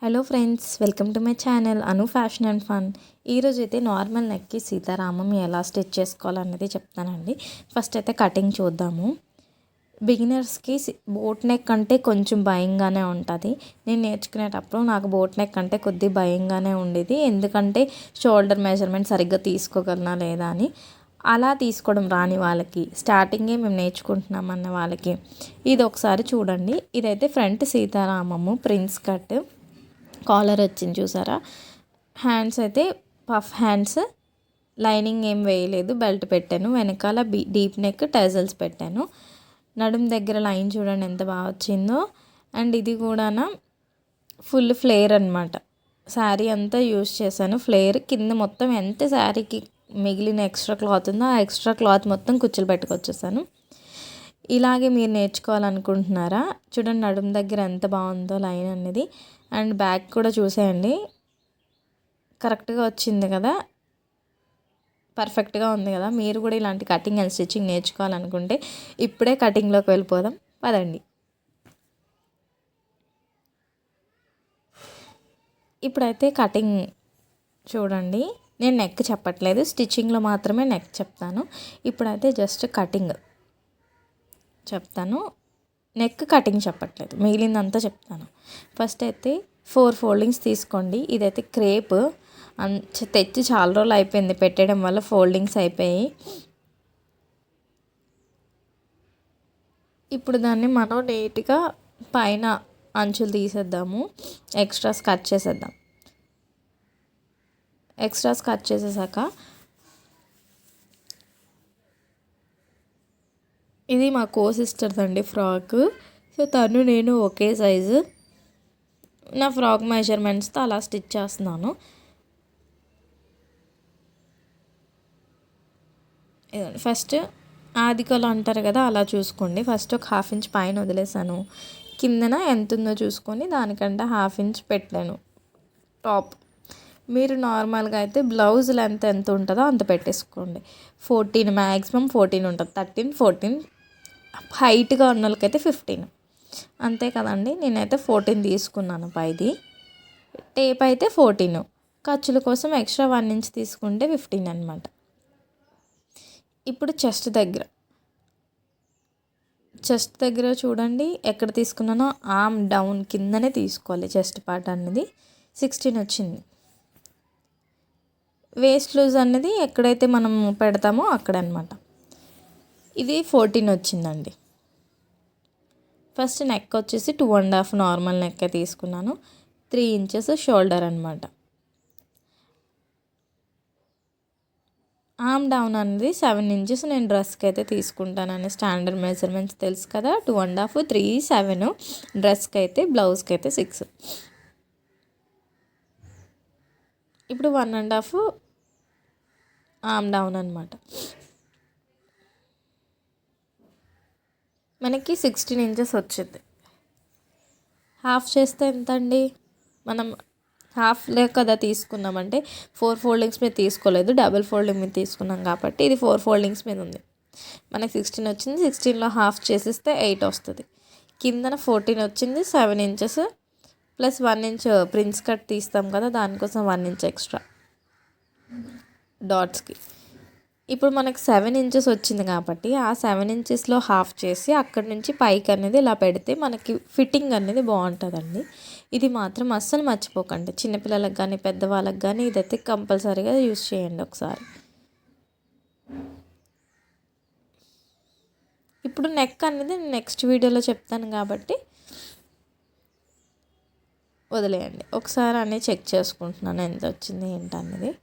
Hello friends, welcome to my channel Anu fashion and fun. ఈరోజు అయితే normal నెక్కి సీతారామం ఎలా స్టిచ్ చేసుకోవాలనేది చెప్తానండి. ఫస్ట్ అయితే కటింగ్ చూద్దాము. బిగినర్స్కి బోట్ నెక్ అంటే కొంచెం భయంగానే ఉంటుంది. నేను నేర్చుకునేటప్పుడు నాకు బోట్ నెక్ అంటే కొద్ది భయంగానే ఉండేది. ఎందుకంటే షోల్డర్ మెజర్మెంట్ సరిగ్గా తీసుకోగలనా లేదా అని. అలా తీసుకోవడం రాని వాళ్ళకి, స్టార్టింగే మేము నేర్చుకుంటున్నాం అన్న వాళ్ళకి ఇది ఒకసారి చూడండి. ఇదైతే front Sitaramam prince cut, caller వచ్చింది చూసారా. హ్యాండ్స్ అయితే పఫ్ హ్యాండ్స్, లైనింగ్ ఏం వేయలేదు, బెల్ట్ పెట్టాను. వెనకాల డీప్ నెక్ టెజల్స్ పెట్టాను. నడుం దగ్గర లైన్ చూడండి ఎంత బాగా వచ్చిందో. అండ్ ఇది కూడా ఫుల్ ఫ్లేర్ అనమాట. శారీ అంతా యూజ్ చేశాను ఫ్లేర్. కింద మొత్తం ఎంత శారీకి మిగిలిన ఎక్స్ట్రా క్లాత్ ఉందో ఆ ఎక్స్ట్రా క్లాత్ మొత్తం కుచ్చులు పెట్టుకొచ్చేసాను. ఇలాగే మీరు నేర్చుకోవాలనుకుంటున్నారా? చూడండి నడుం దగ్గర ఎంత బాగుందో లైన్ అనేది. అండ్ బ్యాక్ కూడా చూసేయండి, కరెక్ట్గా వచ్చింది కదా, పర్ఫెక్ట్గా ఉంది కదా. మీరు కూడా ఇలాంటి కటింగ్ అండ్ స్టిచ్చింగ్ నేర్చుకోవాలనుకుంటే ఇప్పుడే కటింగ్లోకి వెళ్ళిపోదాం పదండి. ఇప్పుడైతే కటింగ్ చూడండి. నేను నెక్ చెప్పట్లేదు, స్టిచ్చింగ్లో మాత్రమే నెక్ చెప్తాను. ఇప్పుడైతే జస్ట్ కటింగ్ చెప్తాను, నెక్ కటింగ్ చెప్పట్లేదు, మిగిలిందంతా చెప్తాను. ఫస్ట్ అయితే 4 ఫోల్డింగ్స్ తీసుకోండి. ఇదైతే క్రేప్ తెచ్చి చాలా రోజులు అయిపోయింది, పెట్టడం వల్ల ఫోల్డింగ్స్ అయిపోయాయి. ఇప్పుడు దాన్ని మనం నీట్గా పైన అంచులు తీసేద్దాము. ఎక్స్ట్రాస్ కట్ చేసేద్దాం. ఎక్స్ట్రాస్ కట్ చేసేసాక ఇది మా కో సిస్టర్స్ అండి ఫ్రాక్. సో తను నేను ఒకే సైజు. నా ఫ్రాక్ మెజర్మెంట్స్తో అలా స్టిచ్ చేస్తున్నాను. ఫస్ట్ ఆదికలు అంటారు కదా, అలా చూసుకోండి. ఫస్ట్ ఒక 1/2 ఇంచ్ పైన వదిలేసాను. కిందన ఎంత ఉందో చూసుకొని దానికంటే 1/2 ఇంచ్ పెట్టాను టాప్. మీరు నార్మల్గా అయితే బ్లౌజ్ లెంత్ ఎంత ఉంటుందో అంత పెట్టేసుకోండి. 14 మ్యాక్సిమం 14 ఉంటుంది. 13, 14. హైట్గా ఉన్న వాళ్ళకైతే 15. అంతే కదండి. నేనైతే 14 తీసుకున్నాను పైది. టేప్ అయితే 14. ఖర్చుల కోసం ఎక్స్ట్రా 1 ఇంచ్ తీసుకుంటే 15 అనమాట. ఇప్పుడు చెస్ట్ దగ్గర చూడండి ఎక్కడ తీసుకున్నానో ఆర్మ్ డౌన్ కిందనే తీసుకోవాలి. చెస్ట్ పార్ట్ అనేది 16 వచ్చింది. వేస్ట్ లూజ్ అనేది ఎక్కడైతే మనం పెడతామో అక్కడ అనమాట. ఇది 14 వచ్చిందండి. ఫస్ట్ నెక్ వచ్చేసి 2.5 నార్మల్ నెక్ తీసుకున్నాను. 3 ఇంచెస్ షోల్డర్ అనమాట. ఆర్మ్ డౌన్ అనేది 7 ఇంచెస్ నేను డ్రెస్కి అయితే తీసుకుంటానని స్టాండర్డ్ మెజర్మెంట్స్ తెలుసు కదా. 2.5, 3, 7 డ్రెస్కి అయితే, బ్లౌజ్కి అయితే 6. ఇప్పుడు 1.5 ఆర్మ్ డౌన్ అనమాట. మనకి 16 ఇంచెస్ వచ్చింది. హాఫ్ చేస్తే ఎంత అండి? మనం హాఫ్లే కదా తీసుకున్నామంటే 4 ఫోల్డింగ్స్ మీద తీసుకోలేదు, డబుల్ ఫోల్డింగ్ మీద తీసుకున్నాం కాబట్టి ఇది 4 ఫోల్డింగ్స్ మీద ఉంది. మనకి 16 వచ్చింది. 16లో హాఫ్ చేసేస్తే 8 వస్తుంది. కిందన 14 వచ్చింది. 7 inches plus 1 inch prince cut తీస్తాం కదా, దానికోసం 1 ఇంచ్ ఎక్స్ట్రా డాట్స్కి. ఇప్పుడు మనకు 7 ఇంచెస్ వచ్చింది కాబట్టి ఆ 7 ఇంచెస్లో హాఫ్ చేసి అక్కడి నుంచి పైకి అనేది ఇలా పెడితే మనకి ఫిట్టింగ్ అనేది బాగుంటుందండి. ఇది మాత్రం అస్సలు మర్చిపోకండి. చిన్నపిల్లలకు కానీ పెద్దవాళ్ళకి కానీ ఇదైతే కంపల్సరీగా యూస్ చేయండి ఒకసారి. ఇప్పుడు నెక్ అనేది నెక్స్ట్ వీడియోలో చెప్తాను కాబట్టి వదిలేయండి. ఒకసారి అన్నీ చెక్ చేసుకుంటున్నాను ఎంత వచ్చింది ఏంటన్నది.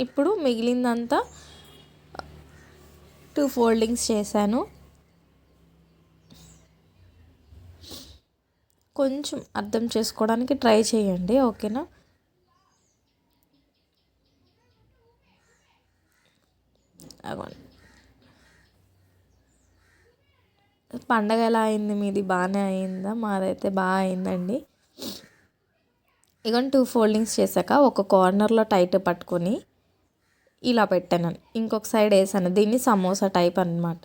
ఇప్పుడు మిగిలిందంతా 2 ఫోల్డింగ్స్ చేశాను. కొంచెం అర్థం చేసుకోవడానికి ట్రై చేయండి, ఓకేనా. పండగ ఎలా అయింది? మీది బాగానే అయిందా? మాదైతే బాగా అయిందండి. ఇక 2 ఫోల్డింగ్స్ చేశాక ఒక కార్నర్లో టైట్ పట్టుకొని ఇలా పెట్టాను, ఇంకొక సైడ్ వేసాను. దీన్ని సమోసా టైప్ అనమాట.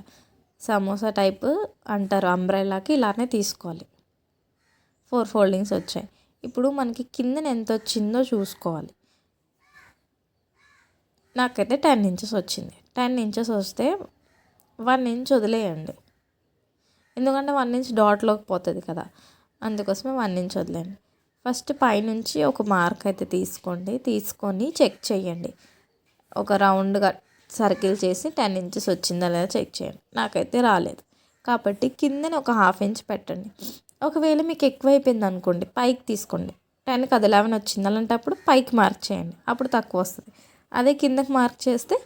సమోసా టైప్ అంటారు, అంబ్రెల్లాకి ఇలానే తీసుకోవాలి. 4 ఫోల్డింగ్స్ వచ్చాయి. ఇప్పుడు మనకి కిందన ఎంత వచ్చిందో చూసుకోవాలి. నాకైతే 10 ఇంచెస్ వచ్చింది. 10 ఇంచెస్ వస్తే 1 ఇంచ్ వదిలేయండి, ఎందుకంటే 1 ఇంచ్ డాట్లోకి పోతుంది కదా, అందుకోసమే 1 ఇంచ్ వదిలేయండి. ఫస్ట్ పైనుంచి ఒక మార్క్ అయితే తీసుకొని చెక్ చేయండి. ఒక రౌండ్గా సర్కిల్ చేసి 10 ఇంచెస్ వచ్చిందా లేదా చెక్ చేయండి. నాకైతే రాలేదు కాబట్టి కిందని ఒక 1/2 ఇంచ్ పెట్టండి. ఒకవేళ మీకు ఎక్కువ అయిపోయింది అనుకోండి, పైకి తీసుకోండి. 10కి అది 11 వచ్చింది అలాంటప్పుడు పైకి మార్క్ చేయండి, అప్పుడు తక్కువ వస్తుంది. అదే కిందకి మార్క్ చేస్తే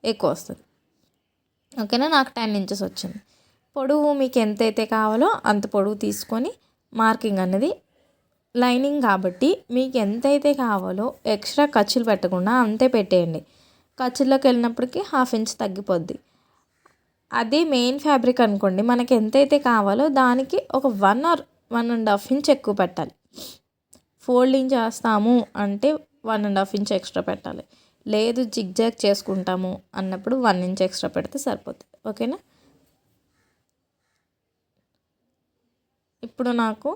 ఎక్కువ వస్తుంది. ఓకేనా, నాకు 10 ఇంచెస్ వచ్చింది. పొడవు మీకు ఎంతైతే కావాలో అంత పొడవు తీసుకొని మార్కింగ్ అనేది లైనింగ్ కాబట్టి మీకు ఎంతైతే కావాలో ఎక్స్ట్రా ఖర్చులు పెట్టకుండా అంతే పెట్టేయండి. ఖర్చుల్లోకి వెళ్ళినప్పటికీ 1/2 ఇంచ్ తగ్గిపోద్ది. అదే మెయిన్ ఫ్యాబ్రిక్ అనుకోండి, మనకి ఎంతైతే కావాలో దానికి ఒక 1 or 1.5 ఇంచ్ ఎక్కువ పెట్టాలి. ఫోల్డింగ్ చేస్తాము అంటే 1.5 ఇంచ్ ఎక్స్ట్రా పెట్టాలి. లేదు జిగ్జాగ్ చేసుకుంటాము అన్నప్పుడు 1 ఇంచ్ ఎక్స్ట్రా పెడితే సరిపోతుంది. ఓకేనా, ఇప్పుడు నాకు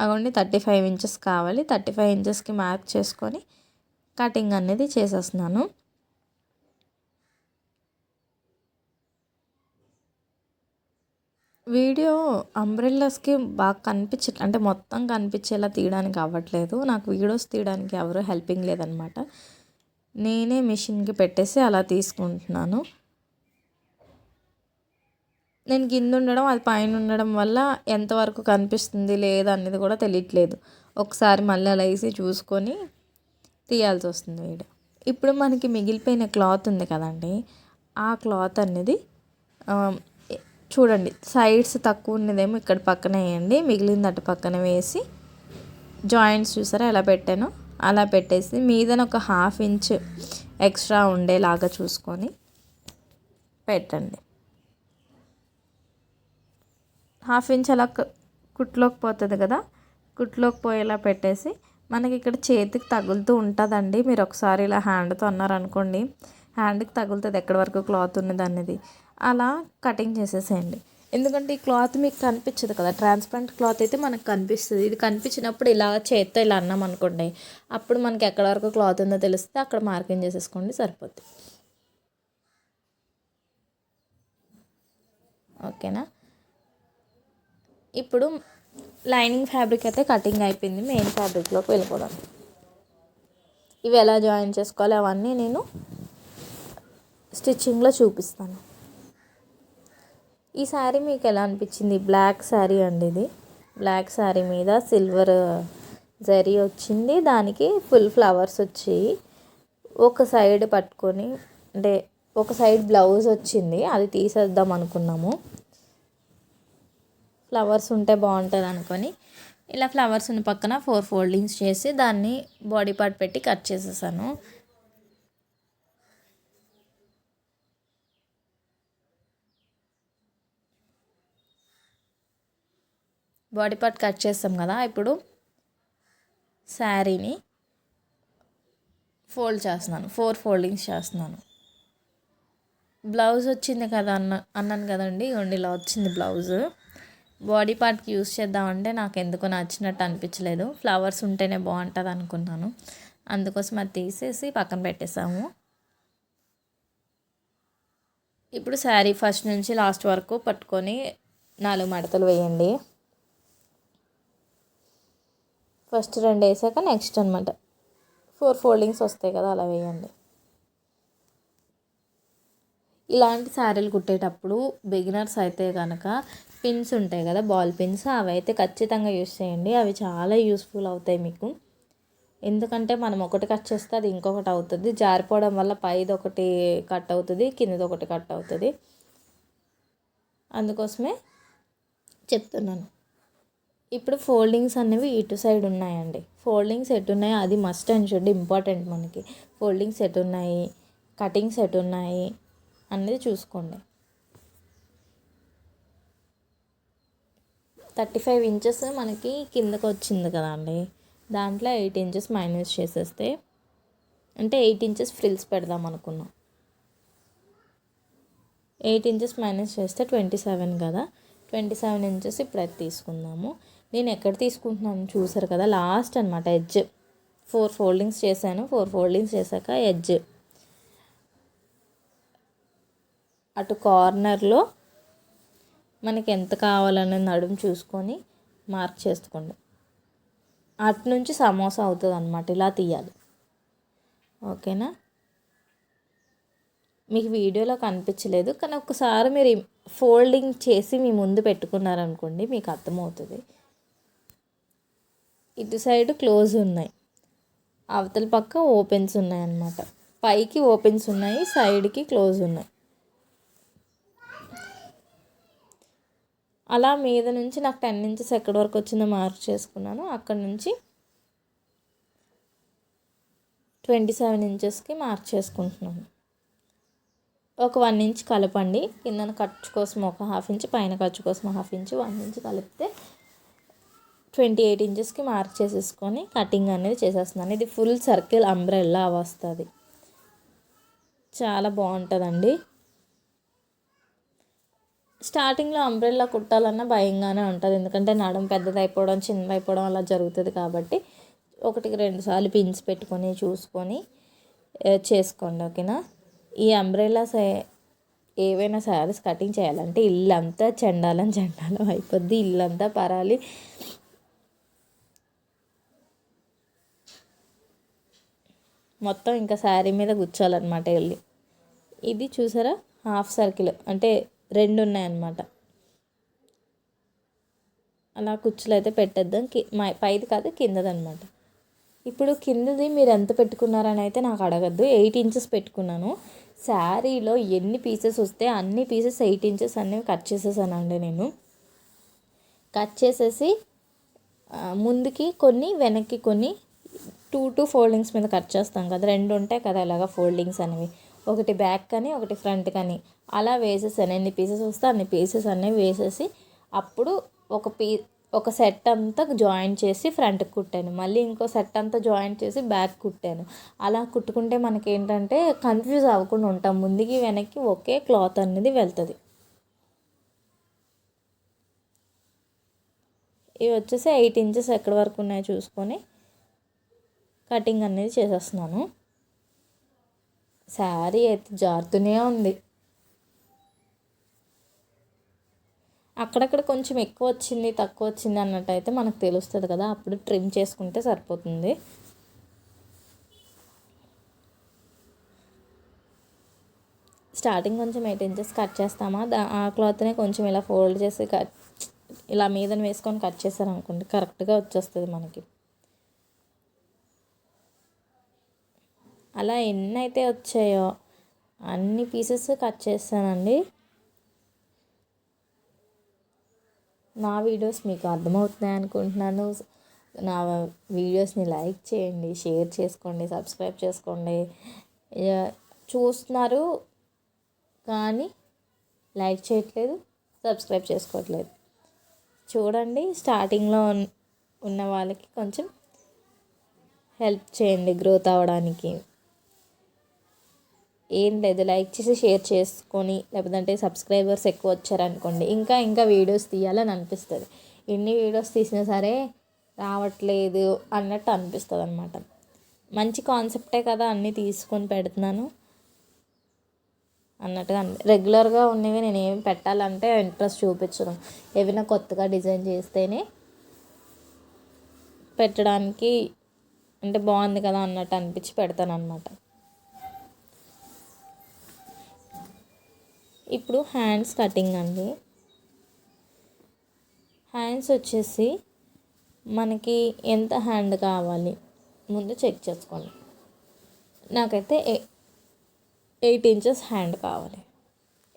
అగోండి 35 ఇంచెస్ కావాలి. 35 ఇంచెస్కి మార్క్ చేసుకొని కటింగ్ అనేది చేసేస్తున్నాను. వీడియో అంబ్రెల్లాస్కి బాగా అంటే మొత్తం కనిపించేలా తీయడానికి అవ్వట్లేదు. నాకు వీడియోస్ తీయడానికి ఎవరు హెల్పింగ్ లేదనమాట. నేనే మిషన్కి పెట్టేసి అలా తీసుకుంటున్నాను. నేను కింద ఉండడం అది పైన ఉండడం వల్ల ఎంతవరకు కనిపిస్తుంది లేదా అనేది కూడా తెలియట్లేదు. ఒకసారి మళ్ళీ అలా వేసి చూసుకొని తీయాల్సి వస్తుంది వీడియో. ఇప్పుడు మనకి మిగిలిపోయిన క్లాత్ ఉంది కదండి, ఆ క్లాత్ అనేది చూడండి, సైడ్స్ తక్కువ ఉన్నదేమో ఇక్కడ పక్కన వేయండి, మిగిలింది అటు పక్కన వేసి జాయింట్స్ చూసారా ఎలా పెట్టానో అలా పెట్టేసి మీదన ఒక 1/2 ఇంచ్ ఎక్స్ట్రా ఉండేలాగా చూసుకొని పెట్టండి. 1/2 ఇంచ్ అలా కుట్లోకి పోతుంది కదా, కుట్లోకి పోయేలా పెట్టేసి మనకి ఇక్కడ చేతికి తగులుతూ ఉంటుందండి. మీరు ఒకసారి ఇలా హ్యాండ్తో అన్నారనుకోండి, హ్యాండ్కి తగులుతుంది ఎక్కడి వరకు క్లాత్ ఉన్నది అనేది. అలా కటింగ్ చేసేసేయండి. ఎందుకంటే ఈ క్లాత్ మీకు కనిపించదు కదా, ట్రాన్స్పరెంట్ క్లాత్ అయితే మనకు కనిపిస్తుంది. ఇది కనిపించినప్పుడు ఇలా చేత్తో ఇలా అన్నాం అనుకోండి, అప్పుడు మనకి ఎక్కడి వరకు క్లాత్ ఉందో తెలిస్తే అక్కడ మార్కింగ్ చేసేసుకోండి, సరిపోద్ది. ఓకేనా, ఇప్పుడు లైనింగ్ ఫ్యాబ్రిక్ అయితే కటింగ్ అయిపోయింది. మెయిన్ ఫ్యాబ్రిక్లోకి వెళ్ళిపోదాం. ఇవి ఎలా జాయిన్ చేసుకోవాలి అవన్నీ నేను స్టిచ్చింగ్లో చూపిస్తాను. ఈ శారీ మీకు ఎలా అనిపించింది? బ్లాక్ శారీ అండి ఇది. బ్లాక్ శారీ మీద సిల్వర్ జరీ వచ్చింది, దానికి ఫుల్ ఫ్లవర్స్ వచ్చాయి. ఒక సైడ్ పట్టుకొని అంటే ఒక సైడ్ బ్లౌజ్ వచ్చింది, అది తీసేద్దాం అనుకున్నాము. ఫ్లవర్స్ ఉంటే బాగుంటుంది అనుకొని ఇలా ఫ్లవర్స్ ఉన్న పక్కన 4 ఫోల్డింగ్స్ చేసి దాన్ని బాడీ పార్ట్ పెట్టి కట్ చేసేసాను. బాడీ పార్ట్ కట్ చేస్తాం కదా, ఇప్పుడు శారీని ఫోల్డ్ చేస్తున్నాను, 4 ఫోల్డింగ్స్ చేస్తున్నాను. బ్లౌజ్ వచ్చింది కదా అన్నాను కదండి, ఇవ్వండి ఇలా వచ్చింది బ్లౌజ్. బాడీ పార్ట్కి యూస్ చేద్దామంటే నాకు ఎందుకో నచ్చినట్టు అనిపించలేదు, ఫ్లవర్స్ ఉంటేనే బాగుంటుంది అనుకున్నాను, అందుకోసం అది తీసేసి పక్కన పెట్టేసాము. ఇప్పుడు శారీ ఫస్ట్ నుంచి లాస్ట్ వరకు పట్టుకొని 4 మడతలు వేయండి. ఫస్ట్ 2 వేసాక నెక్స్ట్ అనమాట 4 ఫోల్డింగ్స్ వస్తాయి కదా, అలా వేయండి. ఇలాంటి శారీలు కుట్టేటప్పుడు బిగినర్స్ అయితే కనుక పిన్స్ ఉంటాయి కదా, బాల్ పిన్స్, అవి అయితే ఖచ్చితంగా యూస్ చేయండి. అవి చాలా యూస్ఫుల్ అవుతాయి మీకు. ఎందుకంటే మనం ఒకటి కట్ చేస్తే అది ఇంకొకటి అవుతుంది, జారిపోవడం వల్ల పైది ఒకటి కట్ అవుతుంది, కిందది ఒకటి కట్ అవుతుంది. అందుకోసమే చెప్తున్నాను. ఇప్పుడు ఫోల్డింగ్స్ అనేవి ఇటు సైడ్ ఉన్నాయండి. ఫోల్డింగ్స్ ఎటు ఉన్నాయో అది మస్ట్ అండ్ షుడ్ ఇంపార్టెంట్ మనకి. ఫోల్డింగ్స్ ఎటు ఉన్నాయి, కటింగ్స్ ఎటు ఉన్నాయి అనేది చూసుకోండి. 35 ఇంచెస్ మనకి కిందకు వచ్చింది కదా అండి, దాంట్లో 8 ఇంచెస్ మైనస్ చేసేస్తే అంటే 8 ఇంచెస్ ఫ్రిల్స్ పెడదాం అనుకున్నాం. 8 ఇంచెస్ మైనస్ చేస్తే 27 కదా. 27 ఇంచెస్ ఇప్పుడు అది తీసుకుందాము. నేను ఎక్కడ తీసుకుంటున్నాను చూసారు కదా, లాస్ట్ అనమాట ఎడ్జ్. 4 ఫోల్డింగ్స్ చేశాను. 4 ఫోల్డింగ్స్ చేశాక ఎడ్జ్ అటు కార్నర్లో మనకి ఎంత కావాలనేది నడుము చూసుకొని మార్క్ చేసుకోండి. అటు నుంచి సమోసా అవుతుంది అనమాట, ఇలా తీయాలి. ఓకేనా, మీకు వీడియోలో కనిపించలేదు కానీ ఒకసారి మీరు ఫోల్డింగ్ చేసి మీ ముందు పెట్టుకున్నారనుకోండి మీకు అర్థమవుతుంది. ఇటు సైడ్ క్లోజ్ ఉన్నాయి, అవతల పక్క ఓపెన్స్ ఉన్నాయి అన్నమాట. పైకి ఓపెన్స్ ఉన్నాయి, సైడ్కి క్లోజ్ ఉన్నాయి. అలా మీద నుంచి నాకు 10 ఇంచెస్ ఎక్కడి వరకు వచ్చిందో మార్క్ చేసుకున్నాను. అక్కడ నుంచి 27 ఇంచెస్కి మార్క్ చేసుకుంటున్నాను. ఒక 1 ఇంచ్ కలపండి. కిందన ఖర్చు కోసం ఒక 1/2 ఇంచ్, పైన ఖర్చు కోసం 1/2 ఇంచ్, 1 ఇంచ్ కలిపితే 28 ఇంచెస్కి మార్క్ చేసేసుకొని కటింగ్ అనేది చేసేస్తున్నాను. ఇది ఫుల్ సర్కిల్ అంబ్రెల్లా వస్తుంది, చాలా బాగుంటుందండి. స్టార్టింగ్లో అంబ్రెల్లా కుట్టాలన్నా భయంగానే ఉంటుంది, ఎందుకంటే నడుము పెద్దదైపోవడం చిన్నదైపోవడం అలా జరుగుతుంది. కాబట్టి 1-2 సార్లు పిన్స్ పెట్టుకొని చూసుకొని చేసుకోండి. ఓకేనా, ఈ అంబ్రెల్లాస్ ఏవైనా శారీస్ కటింగ్ చేయాలంటే ఇల్లంతా చెండాలం అయిపోద్ది, ఇల్లంతా పరాలి. మొత్తం ఇంకా శారీ మీద కూర్చోాలన్నమాట వెళ్ళి. ఇది చూసారా, హాఫ్ సర్కిల్ అంటే 2 ఉన్నాయన్నమాట. అలా కుచ్చులు అయితే పెట్టేద్దాం, పైది కాదు కిందదనమాట. ఇప్పుడు కిందది మీరు ఎంత పెట్టుకున్నారని అయితే నాకు అడగద్దు. 8 ఇంచెస్ పెట్టుకున్నాను. శారీలో ఎన్ని పీసెస్ వస్తే అన్ని పీసెస్ 8 ఇంచెస్ అనేవి కట్ చేసేసానండి నేను. కట్ చేసేసి ముందుకి కొన్ని వెనక్కి కొన్ని 2 ఫోల్డింగ్స్ మీద కట్ చేస్తాం కదా, 2 ఉంటాయి కదా ఇలాగా ఫోల్డింగ్స్ అనేవి, ఒకటి బ్యాక్ కానీ ఒకటి ఫ్రంట్ కానీ అలా వేసేసాను. ఎన్ని పీసెస్ వస్తే అన్ని పీసెస్ అనేవి వేసేసి అప్పుడు ఒక సెట్ అంతా జాయింట్ చేసి ఫ్రంట్కి కుట్టాను, మళ్ళీ ఇంకో సెట్ అంతా జాయింట్ చేసి బ్యాక్ కుట్టాను. అలా కుట్టుకుంటే మనకి ఏంటంటే కన్ఫ్యూజ్ అవ్వకుండా ఉంటాం, ముందుకి వెనక్కి ఒకే క్లాత్ అనేది వెళ్తుంది. ఇవి వచ్చేసి 8 ఇంచెస్ ఎక్కడి వరకు ఉన్నాయో చూసుకొని కటింగ్ అనేది చేసేస్తున్నాను. శారీ అయితే జారుతూనే ఉంది. అక్కడక్కడ కొంచెం ఎక్కువ వచ్చింది తక్కువ వచ్చింది అన్నట్టు అయితే మనకు తెలుస్తుంది కదా, అప్పుడు ట్రిమ్ చేసుకుంటే సరిపోతుంది. స్టార్టింగ్ కొంచెం 8 ఇంచెస్ కట్ చేస్తామా, ఆ క్లాత్ని కొంచెం ఇలా ఫోల్డ్ చేసి ఇలా మీదన వేసుకొని కట్ చేశారనుకోండి కరెక్ట్గా వచ్చేస్తుంది మనకి. అలా ఎన్ని అయితే వచ్చాయో అన్ని పీసెస్ కట్ చేస్తానండి. నా వీడియోస్ మీకు అర్థమవుతున్నాయి అనుకుంటున్నాను. నా వీడియోస్ని లైక్ చేయండి, షేర్ చేసుకోండి, సబ్స్క్రైబ్ చేసుకోండి. చూస్తున్నారు కానీ లైక్ చేయట్లేదు, సబ్స్క్రైబ్ చేసుకోవట్లేదు. చూడండి, స్టార్టింగ్లో ఉన్న వాళ్ళకి కొంచెం హెల్ప్ చేయండి గ్రోత్ అవ్వడానికి. ఏం లేదు, లైక్ చేసి షేర్ చేసుకొని, లేకపోతే సబ్స్క్రైబర్స్ ఎక్కువ వచ్చారనుకోండి ఇంకా వీడియోస్ తీయాలని అనిపిస్తుంది. ఎన్ని వీడియోస్ తీసినా సరే రావట్లేదు అన్నట్టు అనిపిస్తుంది అనమాట. మంచి కాన్సెప్టే కదా అన్నీ తీసుకొని పెడుతున్నాను అన్నట్టుగా రెగ్యులర్గా ఉన్నవి నేను ఏం పెట్టాలంటే ఇంట్రెస్ట్ చూపించడం, ఏమైనా కొత్తగా డిజైన్ చేస్తేనే పెట్టడానికి అంటే బాగుంది కదా అన్నట్టు అనిపించి పెడతాను అనమాట. ఇప్పుడు హ్యాండ్స్ కటింగ్ అండి. హ్యాండ్స్ వచ్చేసి మనకి ఎంత హ్యాండ్ కావాలి ముందు చెక్ చేసుకోండి. నాకైతే 8 ఇంచెస్ హ్యాండ్ కావాలి.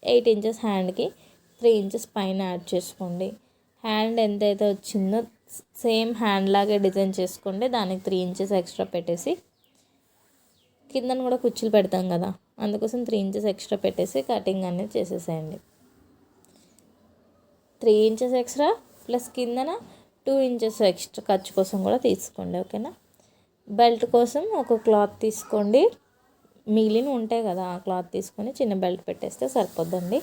8 ఇంచెస్ హ్యాండ్కి 3 ఇంచెస్ పైన యాడ్ చేసుకోండి. హ్యాండ్ ఎంతైతే వచ్చిందో సేమ్ హ్యాండ్ లాగే డిజైన్ చేసుకోండి. దానికి 3 ఇంచెస్ ఎక్స్ట్రా పెట్టేసి కిందన కూడా కుచ్చులు పెడతాం కదా, అందుకోసం 3 ఇంచెస్ ఎక్స్ట్రా పెట్టేసి కటింగ్ అనేది చేసేసేయండి. 3 ఇంచెస్ ఎక్స్ట్రా ప్లస్ కిందన 2 ఇంచెస్ ఎక్స్ట్రా ఖర్చు కోసం కూడా తీసుకోండి. ఓకేనా, బెల్ట్ కోసం ఒక క్లాత్ తీసుకోండి, మిగిలిన ఉంటాయి కదా ఆ క్లాత్ తీసుకొని చిన్న బెల్ట్ పెట్టేస్తే సరిపోద్దండి.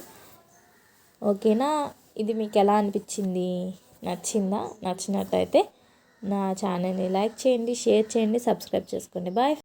ఓకేనా? ఇది మీకు ఎలా అనిపించింది? నచ్చిందా? నచ్చినట్టయితే నా ఛానల్ని లైక్ చేయండి, షేర్ చేయండి, సబ్స్క్రైబ్ చేసుకోండి. బాయ్.